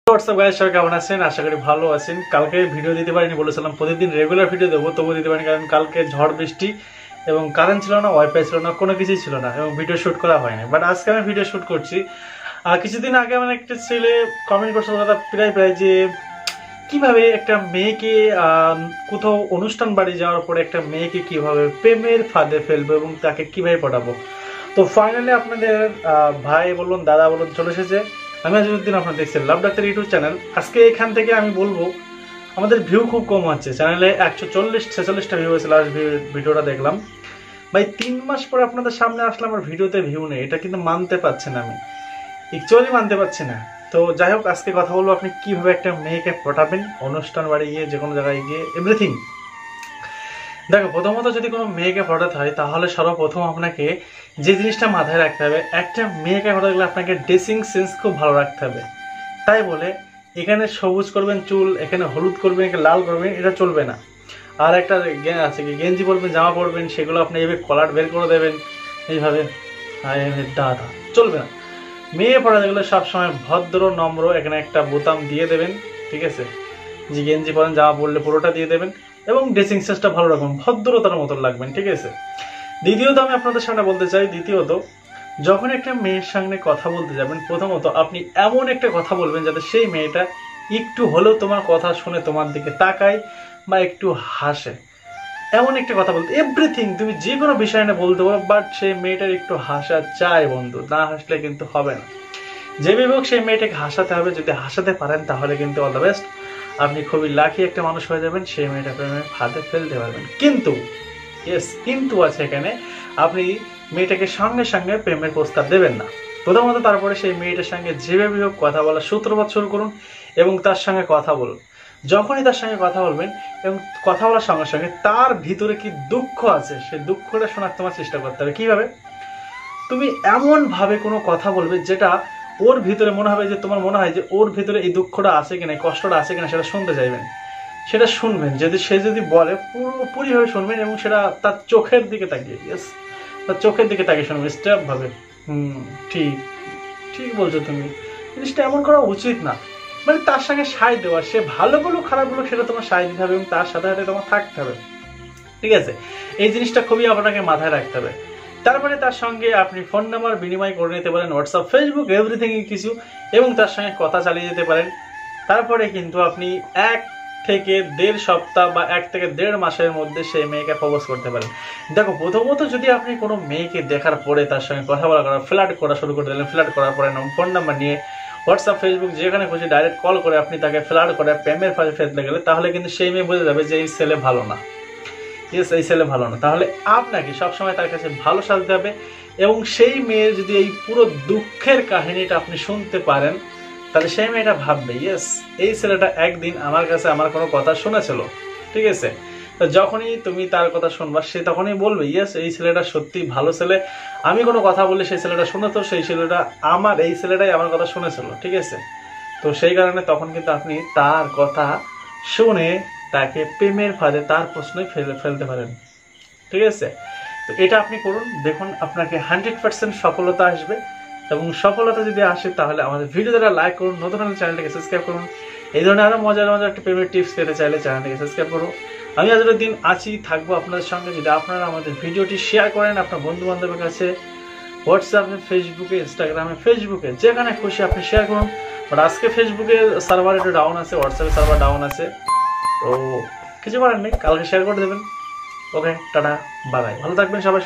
WhatsApp guys, সবাই কেমন আছেন? আশা করি ভালো আছেন। কালকে ভিডিও দিতে পারিনি, বলেছিলাম প্রতিদিন রেগুলার ভিডিও দেবো, তবু দিতে পারিনি কারণ কালকে ঝড় বৃষ্টি এবং কারেন্ট ছিল না, ওয়াইফাই ছিল না, কোনো কিছুই ছিল না এবং ভিডিও শ্যুট করা হয়নি। বাট আজকে আমি ভিডিও শ্যুট করছি। কিছুদিন আগে আমার একটা ছেলে কমেন্ট করছিল কথা প্রায় যে কিভাবে একটা মেয়েকে কোথাও অনুষ্ঠান বাড়ি যাওয়ার পরে একটা মেয়েকে কিভাবে প্রেমের ফাঁদে ফেলবো এবং তাকে কিভাবে পটাবো। তো ফাইনালি আপনাদের ভাই বলুন, দাদা বলুন, চলে এসেছে। আমি আজউদ্দিন, আপনারা দেখছেন লাভ ডাক্তার ইউটিউব চ্যানেল। আজকে এখান থেকে আমি বলবো, আমাদের ভিউ খুব কম হচ্ছে চ্যানেলে, 140-46টা ভিউ হয়েছে লাস্ট ভিডিওটা দেখলাম। ভাই 3 মাস পরে আপনাদের সামনে আসলাম, আমার ভিডিওতে ভিউ নেই, এটা কিন্তু মানতে পারছি না, আমি অ্যাকচুয়ালি মানতে পারছি না। তো যাই হোক, আজকে কথা বলবো আপনি কিভাবে একটা মেয়েকে পটাবেন অনুষ্ঠান বাড়ি গিয়ে, যে কোনো জায়গায় গিয়ে, এভরিথিং। দেখো, প্রথমত যদি কোনো মেয়েকে পটাতে হয় তাহলে সর্বপ্রথম আপনাকে যে জিনিসটা মাথায় রাখতে হবে, একটা মেয়েকে পটাতে গেলে আপনাকে ড্রেসিং সেন্স খুব ভালো রাখতে হবে। তাই বলে এখানে সবুজ করবেন চুল, এখানে হলুদ করবেন, এখানে লাল করবেন, এটা চলবে না। আর একটা আছে কি, গেঞ্জি পরবেন, জামা পরবেন, সেগুলো আপনি এইভাবে কলার বের করে দেবেন, এইভাবে দাদা চলবে না। মেয়ে পড়াতে গেলে সবসময় ভদ্র নম্র, এখানে একটা বোতাম দিয়ে দেবেন, ঠিক আছে? যে গেঞ্জি পরেন, জামা পরলে পুরোটা দিয়ে দেবেন এবং ড্রেসিং সেন্সটা ভালো রাখবেন, ভদ্রতার মতন লাগবেন, ঠিক আছে? দ্বিতীয়ত আমি আপনাদের সামনে বলতে চাই, দ্বিতীয়ত যখন একটা মেয়ের সামনে কথা বলতে যাবেন, প্রথমত আপনি এমন একটা কথা বলবেন যাতে সেই মেয়েটা একটু হলেও তোমার কথা শুনে তোমার দিকে তাকায় বা একটু হাসে। এমন একটা কথা বলতে, এভরিথিং তুমি যে কোনো বিষয় নিয়ে বলতে পারো, বাট সেই মেয়েটার একটু হাসা চাই বন্ধু, না হাসলে কিন্তু হবে না। যে বিভোগ সেই মেয়েটাকে হাসাতে হবে, যদি হাসাতে পারেন তাহলে কিন্তু অল দ্য বেস্ট, আপনি খুবই লাকি একটা মানুষ হয়ে যাবেন, সেই মেয়েটা প্রেমে ফাঁদে ফেলতে পারবেন। কিন্তু কিন্তু আছে এখানে, আপনি মেয়েটাকে সঙ্গে সঙ্গে প্রেমের প্রস্তাব দেবেন না। প্রথমত তারপরে সেই মেয়েটার সঙ্গে যেভাবে হোক কথা বলার সূত্রপাত শুরু করুন এবং তার সঙ্গে কথা বলুন। যখনই তার সঙ্গে কথা বলবেন এবং কথা বলার সঙ্গে সঙ্গে তার ভিতরে কি দুঃখ আছে সেই দুঃখটা শোনার তোমার চেষ্টা করতে হবে। কিভাবে? তুমি এমন ভাবে কোনো কথা বলবে যেটা ওর ভিতরে মনে হবে, যে তোমার মনে হয় যে ওর ভিতরে এই দুঃখটা আছে কিনা, কষ্টটা আছে কিনা, সেটা শুনতে চাইবেন, সেটা শুনবেন। সে যদি বলে পুরোপুরিভাবে শুনবেন এবং সেটা তার চোখের দিকে তাকিয়ে, তার চোখের দিকে তাকিয়ে শুনবেন, স্টেপ ভাবে। ঠিক ঠিক বলছো তুমি, জিনিসটা এমন করা উচিত না। মানে তার সঙ্গে সায় দেওয়া, সে ভালো বলুক খারাপ বলুক, সেটা তোমার সায় দিতে হবে এবং তার সাথে সাথে তোমার থাকতে হবে, ঠিক আছে? এই জিনিসটা খুবই আপনাকে মাথায় রাখতে হবে। তারপরে তার সঙ্গে আপনি ফোন নাম্বার বিনিময় করে নিতে পারেন, হোয়াটসঅ্যাপ, ফেসবুক, এভরিথিং কিছু, এবং তার সঙ্গে কথা চালিয়ে যেতে পারেন। তারপরে কিন্তু আপনি 1 থেকে 1.5 সপ্তাহ বা 1 থেকে 1.5 মাসের মধ্যে সেই মেয়েকে প্রপোজ করতে পারেন। দেখো, প্রথমত যদি আপনি কোনো মেয়েকে দেখার পরে তার সঙ্গে কথা বলা ফ্ল্যাট করা শুরু করে দিলেন, ফ্ল্যাট করার পরে ফোন নাম্বার নিয়ে হোয়াটসঅ্যাপ, ফেসবুক যেখানে খুশি ডাইরেক্ট কল করে আপনি তাকে ফ্ল্যাট করে প্রেমের ফাঁদে ফেলতে গেলে, তাহলে কিন্তু সেই মেয়ে বুঝে যাবে যে এই ছেলে ভালো না, এই ছেলে ভালো না। তাহলে আপনাকে সবসময় তার কাছে ভালো সাজতে হবে এবং সেই মেয়ের যদি এই পুরো দুঃখের কাহিনীটা আপনি শুনতে পারেন, তাহলে সেই মেয়েটা ভাববে, এই ছেলেটা একদিন আমার কাছে আমার কোনো কথা শুনেছিল, ঠিক আছে? তো যখনই তুমি তার কথা শুনবা, সে তখনই বলবে, এই ছেলেটা সত্যি ভালো ছেলে, আমি কোনো কথা বললে সেই ছেলেটা শুনে, তো সেই ছেলেটা এই ছেলেটাই আমার কথা শুনেছিল, ঠিক আছে? তো সেই কারণে তখন কিন্তু আপনি তার কথা শুনে তাকে প্রেমের ফাঁদে, তার প্রশ্নই ফেলতে পারেন, ঠিক আছে? তো এটা আপনি করুন, দেখুন আপনাকে 100% সফলতা আসবে। এবং সফলতা যদি আসে তাহলে আমাদের ভিডিওটা লাইক করুন, নতুন হলে চ্যানেলটাকে সাবস্ক্রাইব করুন। এই ধরনের আরো মজার মজার একটা প্রেমের টিপস পেতে চাইলে চ্যানেলটাকে সাবস্ক্রাইব করুন। আমি আজউদ্দিন আছি, থাকবো আপনাদের সঙ্গে। যদি আপনারা আমাদের ভিডিওটি শেয়ার করেন আপনার বন্ধু বান্ধবের কাছে, হোয়াটসঅ্যাপে, ফেসবুকে, ইনস্টাগ্রামে, ফেসবুকে, যেখানে খুশি আপনি শেয়ার করুন। বাট আজকে ফেসবুকে সার্ভার একটু ডাউন আছে, হোয়াটসঅ্যাপে সার্ভার ডাউন আছে, তো কিছু করার নেই, কালকে শেয়ার করে দেবেন। ওকে, টাটা, বাই, ভালো থাকবেন সবাই।